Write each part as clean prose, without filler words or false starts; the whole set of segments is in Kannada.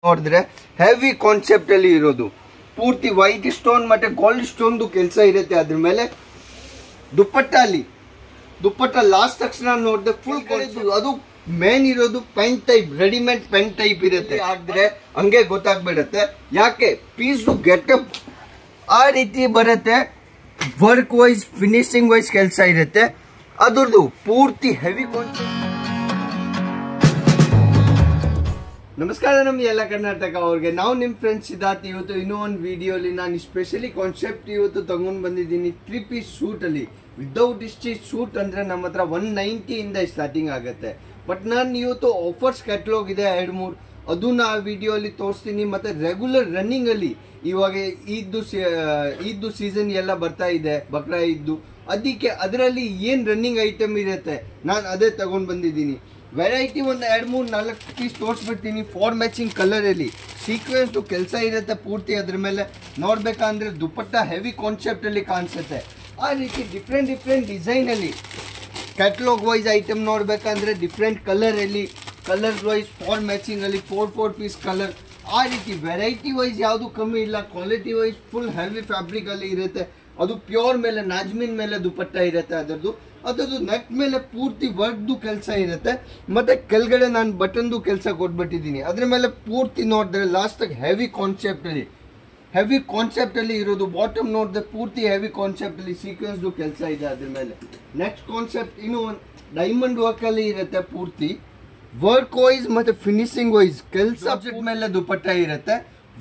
ನೋಡಿದ್ರೆ ಹೆವಿ ಕಾನ್ಸೆಪ್ಟ್ ಅಲ್ಲಿ ಇರೋದು ಪೂರ್ತಿ ವೈಟ್ ಸ್ಟೋನ್ ಮತ್ತೆ ಗೋಲ್ಡ್ ಸ್ಟೋನ್ ಕೆಲಸ ಇರುತ್ತೆ. ಅದ್ರ ಮೇಲೆ ದುಪ್ಪಟ್ಟ ಲಾಸ್ಟ್ ತಕ್ಷಣ ನೋಡಿದ್ರೆ ಫುಲ್ ಅದು ಮೇನ್ ಇರೋದು pen type, readymade pen type ಇರುತ್ತೆ. ಆದ್ರೆ ಹಂಗೆ ಗೊತ್ತಾಗ್ಬಿಡತ್ತೆ ಯಾಕೆ ಪೀಸ್ ಗೆಟಪ್ ಆ ರೀತಿ ಬರುತ್ತೆ. ವರ್ಕ್ ವೈಸ್ ಫಿನಿಶಿಂಗ್ ವೈಸ್ ಕೆಲಸ ಇರುತ್ತೆ. ಅದ್ರದ್ದು ಪೂರ್ತಿ ಹೆವಿ ಕಾನ್ಸೆಪ್ಟ್. ನಮಸ್ಕಾರ ನಮ್ಮ ಎಲ್ಲ ಕರ್ನಾಟಕ ಅವ್ರಿಗೆ, ನಾವು ನಿಮ್ಮ ಫ್ರೆಂಡ್ಸ್ ಸಿದ್ಧಾರ್ಥ್. ಇವತ್ತು ಇನ್ನೂ ಒಂದು ವಿಡಿಯೋಲಿ ನಾನು ಸ್ಪೆಷಲಿ ಕಾನ್ಸೆಪ್ಟ್ ಇವತ್ತು ತಗೊಂಡು ಬಂದಿದ್ದೀನಿ. 3 ಪೀಸ್ ಶೂಟ್ ಅಲ್ಲಿ ವಿದೌಟ್ ಸ್ಟಿಚ್ ಶೂಟ್ ಅಂದ್ರೆ ನಮ್ಮ ಹತ್ರ 190 ಇಂದ ಸ್ಟಾರ್ಟಿಂಗ್ ಆಗುತ್ತೆ. ಬಟ್ ನಾನು ಇವತ್ತು ಆಫರ್ಸ್ ಕ್ಯಾಟಲಾಗ್ ಇದೆ 2-3, ಅದನ್ನ ಆ ವಿಡಿಯೋಲಿ ತೋರಿಸ್ತೀನಿ. ಮತ್ತೆ ರೆಗ್ಯುಲರ್ ರನ್ನಿಂಗ್ ಅಲ್ಲಿ ಇವಾಗ ಈದ್ದು ಸೀಸನ್ ಎಲ್ಲ ಬರ್ತಾ ಇದೆ, ಬಕ್ರಾ ಇದ್ದು, ಅದಕ್ಕೆ ಅದರಲ್ಲಿ ಏನ್ ರನ್ನಿಂಗ್ ಐಟಮ್ ಇರುತ್ತೆ ನಾನು ಅದೇ ತಗೊಂಡು ಬಂದಿದ್ದೀನಿ. ವೆರೈಟಿ ಒಂದು 2-3-4 ಪೀಸ್ ತೋರಿಸ್ಬಿಡ್ತೀನಿ. 4 ಮ್ಯಾಚಿಂಗ್ ಕಲರ್ ಅಲ್ಲಿ ಸೀಕ್ವೆನ್ಸ್ ಕೆಲಸ ಇರುತ್ತೆ ಪೂರ್ತಿ. ಅದ್ರ ಮೇಲೆ ನೋಡ್ಬೇಕಂದ್ರೆ ದುಪ್ಪಟ್ಟ ಹೆವಿ ಕಾನ್ಸೆಪ್ಟ್ ಅಲ್ಲಿ ಕಾಣಿಸುತ್ತೆ. ಆ ರೀತಿ ಡಿಫ್ರೆಂಟ್ ಡಿಸೈನ್ ಅಲ್ಲಿ ಕ್ಯಾಟಲಾಗ್ ವೈಸ್ ಐಟಮ್ ನೋಡ್ಬೇಕಂದ್ರೆ ಡಿಫ್ರೆಂಟ್ ಕಲರ್ ಅಲ್ಲಿ, ಕಲರ್ ವೈಸ್ 4 ಮ್ಯಾಚಿಂಗ್ ಅಲ್ಲಿ 4 ಪೀಸ್ ಕಲರ್. ಆ ರೀತಿ ವೆರೈಟಿ ವೈಸ್ ಯಾವುದು ಕಮ್ಮಿ ಇಲ್ಲ. Quality wise full heavy fabric ಅಲ್ಲಿ ಇರುತ್ತೆ. ಅದು ಪ್ಯೂರ್ ಮೇಲೆ ನಾಜ್ಮಿನ್ ಮೇಲೆ ದುಪ್ಪಟ್ಟ ಇರುತ್ತೆ. ಅದರದ್ದು ನೆಕ್ ಮೇಲೆ ಪೂರ್ತಿ ವರ್ಕ್ದು ಕೆಲಸ ಇರುತ್ತೆ. ಮತ್ತೆ ಕೆಳಗಡೆ ನಾನು ಬಟನ್ದು ಕೆಲಸ ಕೊಟ್ಬಿಟ್ಟಿದ್ದೀನಿ. ಅದ್ರ ಮೇಲೆ ಪೂರ್ತಿ ನೋಡಿದ್ರೆ ಲಾಸ್ಟ್ ಹೆವಿ ಕಾನ್ಸೆಪ್ಟ್ ಅಲ್ಲಿ ಇರೋದು. ಬಾಟಮ್ ನೋಡಿದ್ರೆ ಪೂರ್ತಿ ಹೆವಿ ಕಾನ್ಸೆಪ್ಟ್ ಅಲ್ಲಿ ಸೀಕ್ವೆನ್ಸ್ದು ಕೆಲಸ ಇದೆ. ಅದ್ರ ಮೇಲೆ ನೆಕ್ಸ್ಟ್ ಕಾನ್ಸೆಪ್ಟ್ ಇನ್ನು ಒಂದು ಡೈಮಂಡ್ ವರ್ಕ್ ಅಲ್ಲಿ ಇರುತ್ತೆ. ಪೂರ್ತಿ ವರ್ಕ್ ವೈಸ್ ಮತ್ತೆ ಫಿನಿಶಿಂಗ್ ವೈಸ್ ಕೆಲಸ ಮೇಲೆ ದುಪ್ಪಟ್ಟ ಇರುತ್ತೆ.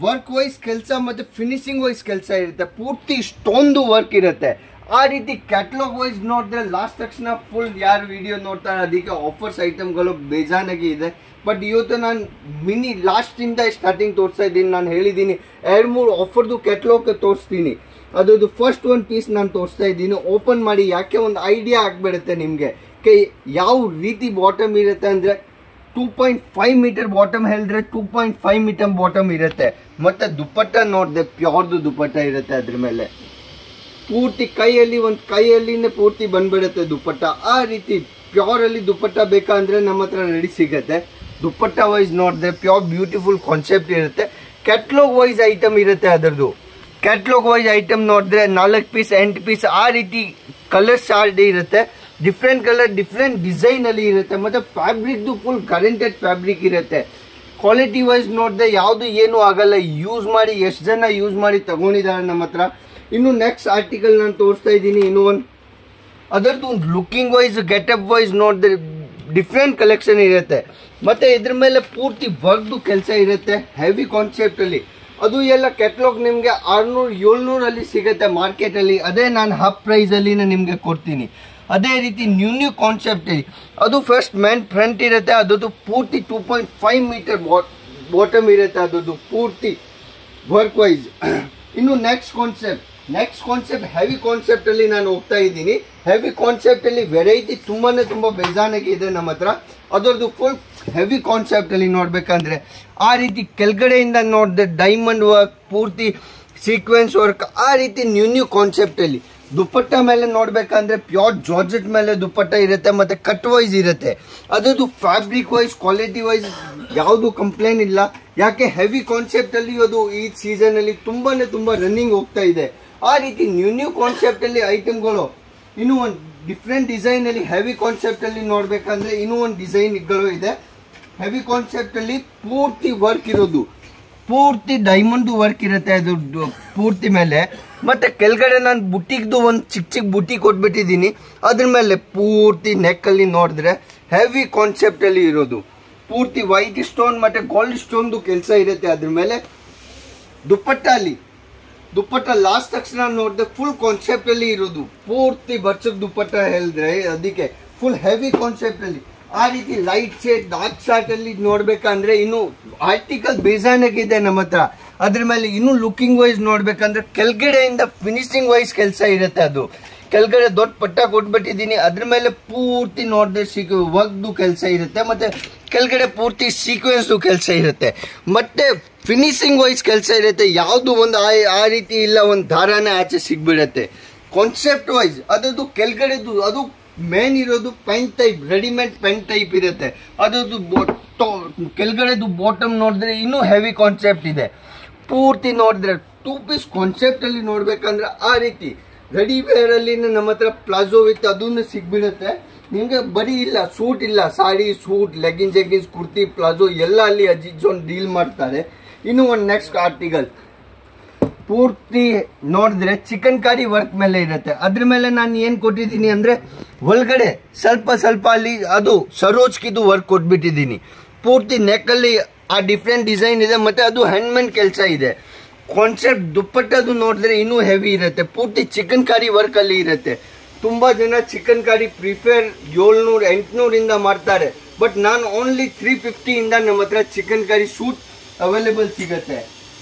ವರ್ಕ್ ವೈಸ್ ಕೆಲಸ ಮತ್ತೆ ಫಿನಿಶಿಂಗ್ ವೈಸ್ ಕೆಲಸ ಇರುತ್ತೆ. ಪೂರ್ತಿ ಸ್ಟೋನ್ದು ವರ್ಕ್ ಇರುತ್ತೆ. ಆ ರೀತಿ ಕ್ಯಾಟಲಾಗ್ ವೈಸ್ ನೋಡಿದ್ರೆ ಲಾಸ್ಟ್ ತಕ್ಷಣ ಫುಲ್ ಯಾರು ವಿಡಿಯೋ ನೋಡ್ತಾರೆ ಅದಕ್ಕೆ ಆಫರ್ಸ್ ಐಟಮ್ಗಳು ಬೇಜಾನಾಗಿ ಇದೆ. ಬಟ್ ಇವತ್ತು ನಾನು ಮಿನಿ ಲಾಸ್ಟ್ ಇಂದ ಸ್ಟಾರ್ಟಿಂಗ್ ತೋರಿಸ್ತಾ ಇದ್ದೀನಿ. ನಾನು ಹೇಳಿದ್ದೀನಿ 2-3 ಆಫರ್ದು ಕ್ಯಾಟಲಾಗ್ ತೋರಿಸ್ತೀನಿ. ಅದ್ರದ್ದು ಫಸ್ಟ್ ಒಂದು ಪೀಸ್ ನಾನು ತೋರಿಸ್ತಾ ಇದ್ದೀನಿ. ಓಪನ್ ಮಾಡಿ, ಯಾಕೆ ಒಂದು ಐಡಿಯಾ ಆಗ್ಬಿಡುತ್ತೆ ನಿಮಗೆ ಯಾವ ರೀತಿ ಬಾಟಮ್ ಇರುತ್ತೆ ಅಂದ್ರೆ 2.5 ಮೀಟರ್ ಬಾಟಮ್ ಹೇಳಿದ್ರೆ 2.5 ಮೀಟರ್ ಬಾಟಮ್ ಇರುತ್ತೆ. ಮತ್ತೆ ದುಪ್ಪಟ್ಟ ನೋಡಿದೆ ಪ್ಯೂರ್ದು ದುಪ್ಪಟ್ಟ ಇರುತ್ತೆ. ಅದ್ರ ಮೇಲೆ ಪೂರ್ತಿ ಕೈಯಲ್ಲಿನೇ ಪೂರ್ತಿ ಬಂದ್ಬಿಡುತ್ತೆ ದುಪ್ಪಟ್ಟ. ಆ ರೀತಿ ಪ್ಯೂರ್ ಅಲ್ಲಿ ದುಪ್ಪಟ್ಟ ಬೇಕಂದ್ರೆ ನಮ್ಮ ಹತ್ರ ರೆಡಿ ಸಿಗುತ್ತೆ. ದುಪ್ಪಟ್ಟ ವೈಸ್ ನೋಡಿದ್ರೆ ಪ್ಯೂರ್ ಬ್ಯೂಟಿಫುಲ್ ಕಾನ್ಸೆಪ್ಟ್ ಇರುತ್ತೆ. ಕ್ಯಾಟಲಾಗ್ ವೈಸ್ ಐಟಮ್ ಇರುತ್ತೆ. ಅದರದ್ದು ಕ್ಯಾಟಲಾಗ್ ವೈಸ್ ಐಟಮ್ ನೋಡಿದ್ರೆ 4 ಪೀಸ್ 8 ಪೀಸ್ ಆ ರೀತಿ ಕಲರ್ ಚಾರ್ಟ್ ಇರುತ್ತೆ. ಡಿಫ್ರೆಂಟ್ ಕಲರ್ ಡಿಫ್ರೆಂಟ್ ಡಿಸೈನ್ ಅಲ್ಲಿ ಇರುತ್ತೆ. ಮತ್ತೆ ಫ್ಯಾಬ್ರಿಕ್ದು ಫುಲ್ ಗ್ಯಾರಂಟೆಡ್ ಫ್ಯಾಬ್ರಿಕ್ ಇರುತ್ತೆ. ಕ್ವಾಲಿಟಿ ವೈಸ್ ನೋಡಿದ್ರೆ ಯಾವುದು ಏನು ಆಗಲ್ಲ. ಯೂಸ್ ಮಾಡಿ ಎಷ್ಟು ಜನ ಯೂಸ್ ಮಾಡಿ ತಗೊಂಡಿದ್ದಾರೆ ನಮ್ಮ ಹತ್ರ. ಇನ್ನು ನೆಕ್ಸ್ಟ್ ಆರ್ಟಿಕಲ್ ನಾನು ತೋರಿಸ್ತಾ ಇದ್ದೀನಿ. ಇನ್ನು ಒಂದು ಅದರದ್ದು ಲುಕಿಂಗ್ ವೈಸ್ ಗೆಟಪ್ ವೈಸ್ ನೋಡಿದ್ರೆ ಡಿಫ್ರೆಂಟ್ ಕಲೆಕ್ಷನ್ ಇರುತ್ತೆ. ಮತ್ತೆ ಇದ್ರ ಮೇಲೆ ಪೂರ್ತಿ ವರ್ಕ್ದು ಕೆಲಸ ಇರುತ್ತೆ ಹೆವಿ ಕಾನ್ಸೆಪ್ಟ್ ಅಲ್ಲಿ. ಅದು ಎಲ್ಲ ಕ್ಯಾಟಲಾಗ್ ನಿಮಗೆ 600-700 ಅಲ್ಲಿ ಸಿಗುತ್ತೆ ಮಾರ್ಕೆಟ್ ಅಲ್ಲಿ. ಅದೇ ನಾನು ಹಾಫ್ ಪ್ರೈಸ್ ಅಲ್ಲಿ ನಿಮಗೆ ಕೊಡ್ತೀನಿ. ಅದೇ ರೀತಿ ನ್ಯೂ ಕಾನ್ಸೆಪ್ಟ್ ಅಲ್ಲಿ ಅದು ಫಸ್ಟ್ ಫ್ರಂಟ್ ಇರುತ್ತೆ. ಅದರದ್ದು ಪೂರ್ತಿ 2.5 ಮೀಟರ್ ಬಾಟಮ್ ಇರುತ್ತೆ. ಅದರದ್ದು ಪೂರ್ತಿ ವರ್ಕ್ ವೈಸ್. ಇನ್ನು ನೆಕ್ಸ್ಟ್ ಕಾನ್ಸೆಪ್ಟ್ ಹೆವಿ ಕಾನ್ಸೆಪ್ಟ್ ಅಲ್ಲಿ ನಾನು ಹೋಗ್ತಾ ಇದ್ದೀನಿ. ಹೆವಿ ಕಾನ್ಸೆಪ್ಟ್ ಅಲ್ಲಿ ವೆರೈಟಿ ತುಂಬಾ ಬೇಜಾನಾಗಿ ಇದೆ ನಮ್ಮ ಹತ್ರ. ಅದರದ್ದು ಫುಲ್ ಹೆವಿ ಕಾನ್ಸೆಪ್ಟ್ ಅಲ್ಲಿ ನೋಡ್ಬೇಕಂದ್ರೆ ಆ ರೀತಿ ಕೆಳಗಡೆಯಿಂದ ನೋಡಿದ್ರೆ ಡೈಮಂಡ್ ವರ್ಕ್, ಪೂರ್ತಿ ಸೀಕ್ವೆನ್ಸ್ ವರ್ಕ್, ಆ ರೀತಿ ನ್ಯೂ ಕಾನ್ಸೆಪ್ಟ್ ಅಲ್ಲಿ ದುಪ್ಪಟ್ಟ ಮೇಲೆ ನೋಡ್ಬೇಕಂದ್ರೆ ಪ್ಯೂರ್ ಜಾರ್ಜೆಟ್ ಮೇಲೆ ದುಪ್ಪಟ್ಟ ಇರುತ್ತೆ. ಮತ್ತೆ ಕಟ್ ವೈಸ್ ಇರುತ್ತೆ. ಅದರದ್ದು ಫ್ಯಾಬ್ರಿಕ್ ವೈಸ್ ಕ್ವಾಲಿಟಿ ವೈಸ್ ಯಾವುದು ಕಂಪ್ಲೇಂಟ್ ಇಲ್ಲ. ಯಾಕೆ ಹೆವಿ ಕಾನ್ಸೆಪ್ಟ್ ಅಲ್ಲಿ ಅದು ಈ ಸೀಸನ್ ಅಲ್ಲಿ ತುಂಬಾ ರನ್ನಿಂಗ್ ಹೋಗ್ತಾ ಇದೆ. ಆ ರೀತಿ ನ್ಯೂ ಕಾನ್ಸೆಪ್ಟ್ ಅಲ್ಲಿ ಐಟಮ್ಗಳು. ಇನ್ನೂ ಒಂದು ಡಿಫ್ರೆಂಟ್ ಡಿಸೈನ್ ಅಲ್ಲಿ ಹೆವಿ ಕಾನ್ಸೆಪ್ಟ್ ಅಲ್ಲಿ ನೋಡ್ಬೇಕಂದ್ರೆ ಇನ್ನೂ ಒಂದು ಡಿಸೈನ್ಗಳು ಇದೆ. ಹೆವಿ ಕಾನ್ಸೆಪ್ಟ್ ಅಲ್ಲಿ ಪೂರ್ತಿ ವರ್ಕ್ ಇರೋದು, ಪೂರ್ತಿ ಡೈಮಂಡ್ ವರ್ಕ್ ಇರುತ್ತೆ ಅದು ಪೂರ್ತಿ ಮೇಲೆ. ಮತ್ತೆ ಕೆಳಗಡೆ ನಾನು ಬುಟ್ಟಿಗ್ದು ಒಂದು ಚಿಕ್ಕ ಬುಟ್ಟಿ ಕೊಟ್ಬಿಟ್ಟಿದ್ದೀನಿ. ಅದ್ರ ಮೇಲೆ ಪೂರ್ತಿ ನೆಕ್ ಅಲ್ಲಿ ನೋಡಿದ್ರೆ ಹೆವಿ ಕಾನ್ಸೆಪ್ಟ್ ಅಲ್ಲಿ ಇರೋದು. ಪೂರ್ತಿ ವೈಟ್ ಸ್ಟೋನ್ ಮತ್ತೆ ಗೋಲ್ಡ್ ಸ್ಟೋನ್ದು ಕೆಲಸ ಇರುತ್ತೆ. ಅದ್ರ ಮೇಲೆ ದುಪ್ಪಟ್ಟ ಲಾಸ್ಟ್ ತಕ್ಷಣ ನೋಡಿದ್ರೆ ಫುಲ್ ಕಾನ್ಸೆಪ್ಟ್ ಅಲ್ಲಿ ಇರೋದು. ಪೂರ್ತಿ ಬರ್ಚಕ್ ದುಪ್ಪಟ್ಟ ಹೇಳಿದ್ರೆ ಅದಕ್ಕೆ ಫುಲ್ ಹೆವಿ ಕಾನ್ಸೆಪ್ಟ್ ಅಲ್ಲಿ. ಆ ರೀತಿ ಲೈಟ್ ಶೇಡ್ ಡಾರ್ಕ್ ಶಾರ್ಟ್ ಅಲ್ಲಿ ನೋಡ್ಬೇಕಂದ್ರೆ ಇನ್ನು ಆರ್ಟಿಕಲ್ ಬೇಜಾನಾಗಿದೆ ನಮ್ಮ ಹತ್ರ. ಅದ್ರ ಮೇಲೆ ಇನ್ನು ಲುಕಿಂಗ್ ವೈಸ್ ನೋಡ್ಬೇಕಂದ್ರೆ ಕೆಳಗಡೆಯಿಂದ ಫಿನಿಶಿಂಗ್ ವೈಸ್ ಕೆಲಸ ಇರುತ್ತೆ. ಅದು ಕೆಳಗಡೆ ದೊಡ್ಡ ಪಟ್ಟ ಕೊಟ್ಬಿಟ್ಟಿದ್ದೀನಿ. ಅದ್ರ ಮೇಲೆ ಪೂರ್ತಿ ನೋಡಿದ್ರೆ ವರ್ಕ್ದು ಕೆಲಸ ಇರುತ್ತೆ. ಮತ್ತೆ ಕೆಳಗಡೆ ಪೂರ್ತಿ ಸೀಕ್ವೆನ್ಸ್ದು ಕೆಲಸ ಇರುತ್ತೆ. ಮತ್ತೆ ಫಿನಿಶಿಂಗ್ ವೈಸ್ ಕೆಲಸ ಇರುತ್ತೆ. ಯಾವುದು ಒಂದು ಆ ರೀತಿ ಇಲ್ಲ, ಒಂದು ದಾರಾನೇ ಆಚೆ ಸಿಗ್ಬಿಡತ್ತೆ. ಕಾನ್ಸೆಪ್ಟ್ ವೈಸ್ ಅದರದ್ದು ಕೆಳಗಡೆದು ಅದು ಮೇನ್ ಇರೋದು pen type, readymade pen type ಇರುತ್ತೆ. ಅದ್ರದ್ದು ಕೆಳಗಡೆದು ಬಾಟಮ್ ನೋಡಿದ್ರೆ ಇನ್ನೂ ಹೆವಿ ಕಾನ್ಸೆಪ್ಟ್ ಇದೆ. ಪೂರ್ತಿ ನೋಡಿದ್ರೆ 2 ಪೀಸ್ ಕಾನ್ಸೆಪ್ಟ್ ಅಲ್ಲಿ ನೋಡ್ಬೇಕಂದ್ರೆ ಆ ರೀತಿ ರೆಡಿ ವೇರ್ ಅಲ್ಲಿ ನಮ್ಮ ಹತ್ರ ಪ್ಲಾಜೋ ವಿತ್ ಅದನ್ನು ಸಿಗ್ಬಿಡುತ್ತೆ ನಿಮ್ಗೆ. ಬರೀ ಇಲ್ಲ ಸೂಟ್ ಇಲ್ಲ, sari, suit, leggings, kurti, palazzo ಎಲ್ಲ ಅಲ್ಲಿ ಅಜಿತ್ ಜೋನ್ ಡೀಲ್ ಮಾಡ್ತಾರೆ. ಇನ್ನು ಒಂದು ನೆಕ್ಸ್ಟ್ ಆರ್ಟಿಕಲ್ ಪೂರ್ತಿ ನೋಡಿದ್ರೆ ಚಿಕನ್ ಕಾರಿ ವರ್ಕ್ ಮೇಲೆ ಇರುತ್ತೆ. ಅದ್ರ ಮೇಲೆ ನಾನು ಏನ್ ಕೊಟ್ಟಿದ್ದೀನಿ ಅಂದ್ರೆ ಒಳಗಡೆ ಸ್ವಲ್ಪ ಅಲ್ಲಿ ಅದು ಸರೋಜ್ಕಿದು ವರ್ಕ್ ಕೊಟ್ಬಿಟ್ಟಿದ್ದೀನಿ. ಪೂರ್ತಿ ನೆಕ್ ಅಲ್ಲಿ ಆ ಡಿಫ್ರೆಂಟ್ ಡಿಸೈನ್ ಇದೆ, ಮತ್ತೆ ಅದು ಹ್ಯಾಂಡ್ಮೇಡ್ ಕೆಲಸ ಇದೆ. ಕಾನ್ಸೆಪ್ಟ್ ದುಪ್ಪಟ್ಟದು ನೋಡಿದ್ರೆ ಇನ್ನೂ ಹೆವಿ ಇರುತ್ತೆ. ಪೂರ್ತಿ ಚಿಕನ್ ಕಾರಿ ವರ್ಕ್ ಅಲ್ಲಿ ಇರುತ್ತೆ. ತುಂಬಾ ಜನ ಚಿಕನ್ ಕಾರಿ ಪ್ರಿಫೇರ್ 700-800 ಮಾಡ್ತಾರೆ. ಬಟ್ ನಾನು ಓನ್ಲಿ 350 ಇಂದ ನಮ್ಮ ಹತ್ರ ಚಿಕನ್ ಕಾರಿ ಸೂಟ್ ಅವೈಲೇಬಲ್ ಸಿಗುತ್ತೆ.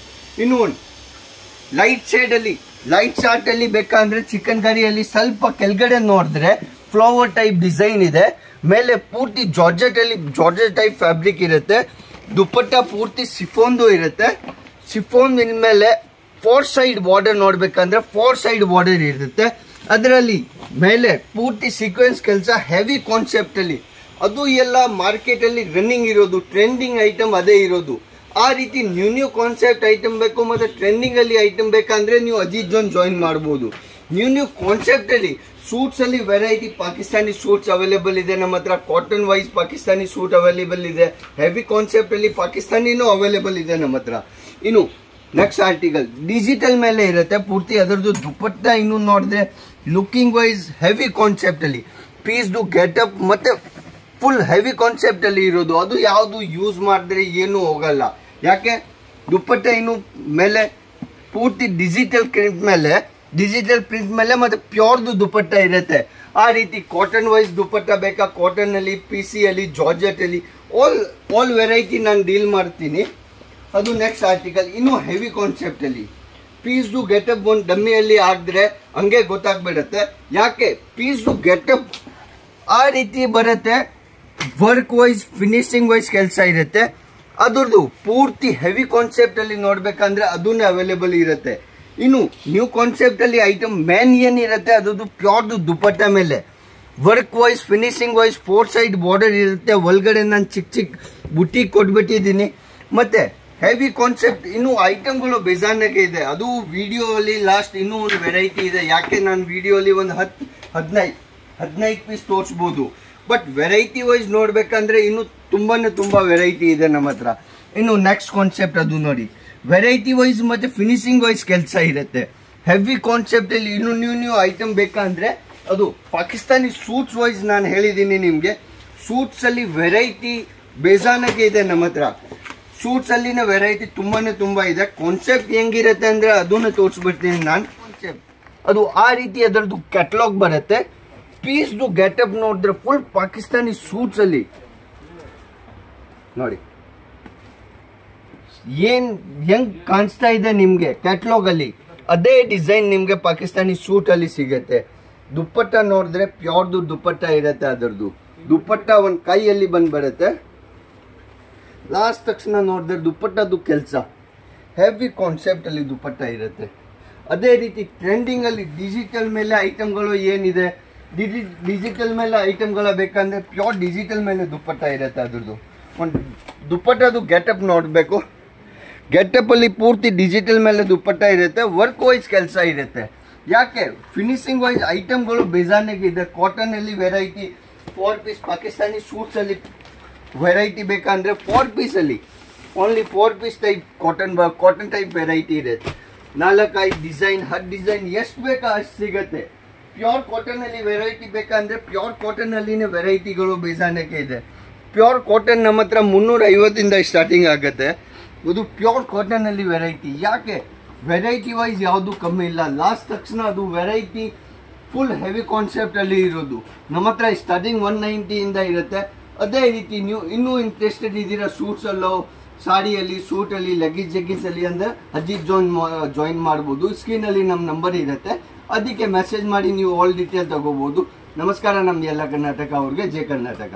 ಇನ್ನು ಲೈಟ್ ಶೇಡ್ ಅಲ್ಲಿ, ಲೈಟ್ ಶಾರ್ಟ್ ಅಲ್ಲಿ ಬೇಕಂದ್ರೆ ಚಿಕನ್ ಕರಿಯಲ್ಲಿ ಸ್ವಲ್ಪ ಕೆಳಗಡೆ ನೋಡಿದ್ರೆ ಫ್ಲವರ್ ಟೈಪ್ ಡಿಸೈನ್ ಇದೆ. ಮೇಲೆ ಪೂರ್ತಿ ಜಾರ್ಜೆಟ್ ಟೈಪ್ ಫ್ಯಾಬ್ರಿಕ್ ಇರುತ್ತೆ. ದುಪ್ಪಟ್ಟ ಪೂರ್ತಿ ಸಿಫೋನ್ದು ಇರುತ್ತೆ. ಸಿಫೋನ್ ಮೇಲೆ 4 ಸೈಡ್ ಬಾರ್ಡರ್ ನೋಡ್ಬೇಕಂದ್ರೆ 4 ಸೈಡ್ ಬಾರ್ಡರ್ ಇರುತ್ತೆ. ಅದರಲ್ಲಿ ಮೇಲೆ ಪೂರ್ತಿ ಸೀಕ್ವೆನ್ಸ್ ಕೆಲಸ ಹೆವಿ ಕಾನ್ಸೆಪ್ಟ್ ಅಲ್ಲಿ. ಅದು ಎಲ್ಲ ಮಾರ್ಕೆಟ್ ಅಲ್ಲಿ ರನ್ನಿಂಗ್ ಇರೋದು, ಟ್ರೆಂಡಿಂಗ್ ಐಟಮ್ ಅದೇ ಇರೋದು. ಆ ರೀತಿ ನ್ಯೂ ಕಾನ್ಸೆಪ್ಟ್ ಐಟಮ್ ಬೇಕು ಮತ್ತೆ ಟ್ರೆಂಡಿಂಗ್ ಅಲ್ಲಿ ಐಟಮ್ ಬೇಕಂದ್ರೆ ನೀವು ಅಜಿತ್ ಜೋನ್ ಜಾಯಿನ್ ಮಾಡಬಹುದು. ನ್ಯೂ ಕಾನ್ಸೆಪ್ಟ್ ಅಲ್ಲಿ ಸೂಟ್ಸ್ ಅಲ್ಲಿ ವೆರೈಟಿ ಪಾಕಿಸ್ತಾನಿ ಸೂಟ್ಸ್ ಅವೈಲೇಬಲ್ ಇದೆ ನಮ್ಮ ಹತ್ರ. Cotton wise Pakistani suit available ಇದೆ. ಹೆವಿ ಕಾನ್ಸೆಪ್ಟ್ ಅಲ್ಲಿ ಪಾಕಿಸ್ತಾನಿನೂ ಅವೈಲೇಬಲ್ ಇದೆ ನಮ್ಮ ಹತ್ರ. ಇನ್ನು ನೆಕ್ಸ್ಟ್ ಆರ್ಟಿಕಲ್ ಡಿಜಿಟಲ್ ಮೇಲೆ ಇರುತ್ತೆ ಪೂರ್ತಿ. ಅದರದ್ದು ದುಪ್ಪಟ್ಟ ಇನ್ನು ನೋಡಿದ್ರೆ ಲುಕಿಂಗ್ ವೈಸ್ ಹೆವಿ ಕಾನ್ಸೆಪ್ಟ್ ಅಲ್ಲಿ ಪೀಸ್ದು ಗೆಟಪ್ ಮತ್ತೆ ಫುಲ್ ಹೆವಿ ಕಾನ್ಸೆಪ್ಟ್ ಅಲ್ಲಿ ಇರೋದು. ಅದು ಯಾವುದು ಯೂಸ್ ಮಾಡಿದ್ರೆ ಏನು ಹೋಗಲ್ಲ. ಯಾಕೆ ದುಪ್ಪಟ್ಟ ಇನ್ನು ಮೇಲೆ ಪೂರ್ತಿ ಡಿಜಿಟಲ್ ಪ್ರಿಂಟ್ ಮೇಲೆ ಮತ್ತೆ ಪ್ಯೂರ್ದು ದುಪ್ಪಟ್ಟ ಇರುತ್ತೆ. ಆ ರೀತಿ ಕಾಟನ್ ವೈಸ್ ದುಪ್ಪಟ್ಟ ಬೇಕಾ, ಕಾಟನ್ ಅಲ್ಲಿ, PC ಅಲ್ಲಿ, ಜಾರ್ಜೆಟ್ ಅಲ್ಲಿ ಆಲ್ ವೆರೈಟಿ ನಾನು ಡೀಲ್ ಮಾಡ್ತೀನಿ. ಅದು ನೆಕ್ಸ್ಟ್ ಆರ್ಟಿಕಲ್ ಇನ್ನು ಹೆವಿ ಕಾನ್ಸೆಪ್ಟ್ ಅಲ್ಲಿ ಪೀಸ್ದು ಗೆಟಪ್ ಒಂದು ಡಮ್ಮಿಯಲ್ಲಿ ಹಾಕಿದ್ರೆ ಹಂಗೆ ಗೊತ್ತಾಗ್ಬಿಡುತ್ತೆ. ಯಾಕೆ ಪೀಸ್ದು ಗೆಟಪ್ ಆ ರೀತಿ ಬರುತ್ತೆ. ವರ್ಕ್ ವೈಸ್ ಫಿನಿಶಿಂಗ್ ವೈಸ್ ಕೆಲಸ ಇರುತ್ತೆ. ಅದ್ರದ್ದು ಪೂರ್ತಿ ಹೆವಿ ಕಾನ್ಸೆಪ್ಟ್ ಅಲ್ಲಿ ನೋಡ್ಬೇಕಂದ್ರೆ ಅದನ್ನೇ ಅವೈಲೇಬಲ್ ಇರುತ್ತೆ. ಇನ್ನು ನ್ಯೂ ಕಾನ್ಸೆಪ್ಟ್ ಅಲ್ಲಿ ಐಟಮ್ ಮೇನ್ ಏನಿರುತ್ತೆ ಅದ್ರದ್ದು ಪ್ಯೂರ್ದು ದುಪ್ಪಟ್ಟ ಮೇಲೆ work wise finishing wise 4 side border ಇರುತ್ತೆ. ಒಳಗಡೆ ನಾನು ಚಿಕ್ಕ ಬುಟಿಕ್ ಕೊಟ್ಬಿಟ್ಟಿದ್ದೀನಿ. ಮತ್ತೆ ಹೆವಿ ಕಾನ್ಸೆಪ್ಟ್ ಇನ್ನು ಐಟಮ್ಗಳು ಬೇಜಾನಾಗೆ ಇದೆ. ಅದು ವಿಡಿಯೋ ಅಲ್ಲಿ ಲಾಸ್ಟ್ ಇನ್ನೂ ಒಂದು ವೆರೈಟಿ ಇದೆ. ಯಾಕೆ ನಾನು ವಿಡಿಯೋ ಅಲ್ಲಿ ಒಂದು 15 ಪೀಸ್ ತೋರಿಸ್ಬೋದು. ಬಟ್ ವೆರೈಟಿ ವೈಸ್ ನೋಡ್ಬೇಕಂದ್ರೆ ಇನ್ನು ತುಂಬಾ ವೆರೈಟಿ ಇದೆ ನಮ್ಮ ಹತ್ರ. ಇನ್ನು ನೆಕ್ಸ್ಟ್ ಕಾನ್ಸೆಪ್ಟ್ ಅದು ನೋಡಿ, ವೆರೈಟಿ ವೈಸ್ ಮತ್ತೆ ಫಿನಿಶಿಂಗ್ ವೈಸ್ ಕೆಲಸ ಇರುತ್ತೆ. ಹೆವಿ ಕಾನ್ಸೆಪ್ಟ್ ಅಲ್ಲಿ ಇನ್ನು ನ್ಯೂ ಐಟಮ್ ಬೇಕಂದ್ರೆ ಅದು ಪಾಕಿಸ್ತಾನಿ ಸೂಟ್ಸ್ ವೈಸ್ ನಾನು ಹೇಳಿದ್ದೀನಿ ನಿಮ್ಗೆ. ಸೂಟ್ಸ್ ಅಲ್ಲಿ ವೆರೈಟಿ ಬೇಜಾನಾಗೆ ಇದೆ ನಮ್ಮ ಹತ್ರ. ಸೂಟ್ಸ್ ಅಲ್ಲಿನ ವೆರೈಟಿ ತುಂಬಾ ಇದೆ. ಕಾನ್ಸೆಪ್ಟ್ ಹೆಂಗಿರುತ್ತೆ ಅಂದ್ರೆ ಅದನ್ನ ತೋರಿಸ್ಬಿಡ್ತೀನಿ ನಾನು. ಕಾನ್ಸೆಪ್ಟ್ ಅದು ಆ ರೀತಿ ಅದರದ್ದು ಕ್ಯಾಟಲಾಗ್ ಬರುತ್ತೆ. ಪೀಸ್ದು ಗೆಟಪ್ ನೋಡಿದ್ರೆ ಫುಲ್ ಪಾಕಿಸ್ತಾನಿ ಸೂಟ್ಸ್ ಅಲ್ಲಿ ನೋಡಿ ಹೆಂಗ್ ಕಾಣಿಸ್ತಾ ಇದೆ ನಿಮ್ಗೆ ಕ್ಯಾಟಲಾಗ್ ಅಲ್ಲಿ, ಅದೇ ಡಿಸೈನ್ ನಿಮ್ಗೆ ಪಾಕಿಸ್ತಾನಿ ಸೂಟ್ ಅಲ್ಲಿ ಸಿಗುತ್ತೆ. ದುಪ್ಪಟ್ಟ ನೋಡಿದ್ರೆ ಪ್ಯೂರ್ದು ದುಪ್ಪಟ್ಟ ಇರುತ್ತೆ. ಅದರದ್ದು ದುಪ್ಪಟ್ಟ ಒಂದು ಕೈಯಲ್ಲಿ ಬರುತ್ತೆ. ಲಾಸ್ಟ್ ತಕ್ಷಣ ನೋಡಿದ್ರೆ ದುಪ್ಪಟ್ಟದು ಕೆಲಸ ಹೆವಿ ಕಾನ್ಸೆಪ್ಟ್ ಅಲ್ಲಿ ದುಪ್ಪಟ್ಟ ಇರುತ್ತೆ. ಅದೇ ರೀತಿ ಟ್ರೆಂಡಿಂಗ್ ಅಲ್ಲಿ ಡಿಜಿಟಲ್ ಮೇಲೆ ಐಟಮ್ಗಳು ಏನಿದೆ, ಡಿಜಿಟಲ್ ಮೇಲೆ ಐಟಮ್ಗಳ ಬೇಕಂದ್ರೆ ಪ್ಯೂರ್ ಡಿಜಿಟಲ್ ಮೇಲೆ ದುಪ್ಪಟ್ಟ ಇರುತ್ತೆ. ಅದ್ರದ್ದು ಒಂದು ದುಪ್ಪಟ್ಟದು ಗೆಟಪ್ ನೋಡಬೇಕು. ಗೆಟಪ್ ಅಲ್ಲಿ ಪೂರ್ತಿ ಡಿಜಿಟಲ್ ಮೇಲೆ ದುಪ್ಪಟ್ಟ ಇರುತ್ತೆ. ವರ್ಕ್ ವೈಸ್ ಕೆಲಸ ಇರುತ್ತೆ. ಯಾಕೆ ಫಿನಿಶಿಂಗ್ ವೈಸ್ ಐಟಮ್ಗಳು ಬೇಜಾನಾಗೆ ಇದೆ. ಕಾಟನ್ ಅಲ್ಲಿ ವೆರೈಟಿ 4 ಪೀಸ್, ಪಾಕಿಸ್ತಾನಿ ಸೂಟ್ಸ್ ಅಲ್ಲಿ ವೆರೈಟಿ ಬೇಕಂದ್ರೆ 4 ಪೀಸ್ ಅಲ್ಲಿ only 4 piece type cotton type variety ಇರುತ್ತೆ. 4-5 ಡಿಸೈನ್, 10 ಡಿಸೈನ್ ಎಷ್ಟು ಬೇಕಾ ಅಷ್ಟು ಸಿಗುತ್ತೆ. ಪ್ಯೂರ್ ಕಾಟನ್ ಅಲ್ಲಿ ವೆರೈಟಿ ಬೇಕಂದ್ರೆ ಪ್ಯೂರ್ ಕಾಟನ್ ಅಲ್ಲಿನೇ ವೆರೈಟಿಗಳು ಬೇಜಾನಕ್ಕೆ ಇದೆ. ಪ್ಯೂರ್ ಕಾಟನ್ ನಮ್ಮ ಹತ್ರ 350 ಸ್ಟಾರ್ಟಿಂಗ್ ಆಗುತ್ತೆ. ಇದು ಪ್ಯೂರ್ ಕಾಟನ್ ಅಲ್ಲಿ ವೆರೈಟಿ. ಯಾಕೆ ವೆರೈಟಿ ವೈಸ್ ಯಾವುದು ಕಮ್ಮಿ ಇಲ್ಲ. ಲಾಸ್ಟ್ ತಕ್ಷಣ ಅದು ವೆರೈಟಿ ಫುಲ್ ಹೆವಿ ಕಾನ್ಸೆಪ್ಟ್ ಅಲ್ಲಿ ಇರೋದು ನಮ್ಮ ಹತ್ರ ಸ್ಟಾರ್ಟಿಂಗ್ 190 ಇಂದ ಇರುತ್ತೆ. ಅದೇ ರೀತಿ ನೀವು ಇನ್ನೂ ಇಂಟ್ರೆಸ್ಟೆಡ್ ಇದ್ದೀರಾ ಸೂಟ್ಸ್ ಅಲ್ಲೋ, ಸಾಡಿಯಲ್ಲಿ, ಸೂಟಲ್ಲಿ, ಲೆಗಿನ್ಸ್ ಅಲ್ಲಿ ಅಂದ್ರೆ ಅಜಿತ್ ಜಾಯಿನ್ ಮಾಡ್ಬೋದು. ಸ್ಕ್ರೀನ್ ಅಲ್ಲಿ ನಮ್ಮ ನಂಬರ್ ಇರುತ್ತೆ, ಅದಕ್ಕೆ ಮೆಸೇಜ್ ಮಾಡಿ ನೀವು ಆಲ್ ಡೀಟೇಲ್ ತಗೋಬಹುದು. ನಮಸ್ಕಾರ. ನಮ್ಮ ಎಲ್ಲ ಕರ್ನಾಟಕ ಅವ್ರಿಗೆ ಜೈ ಕರ್ನಾಟಕ.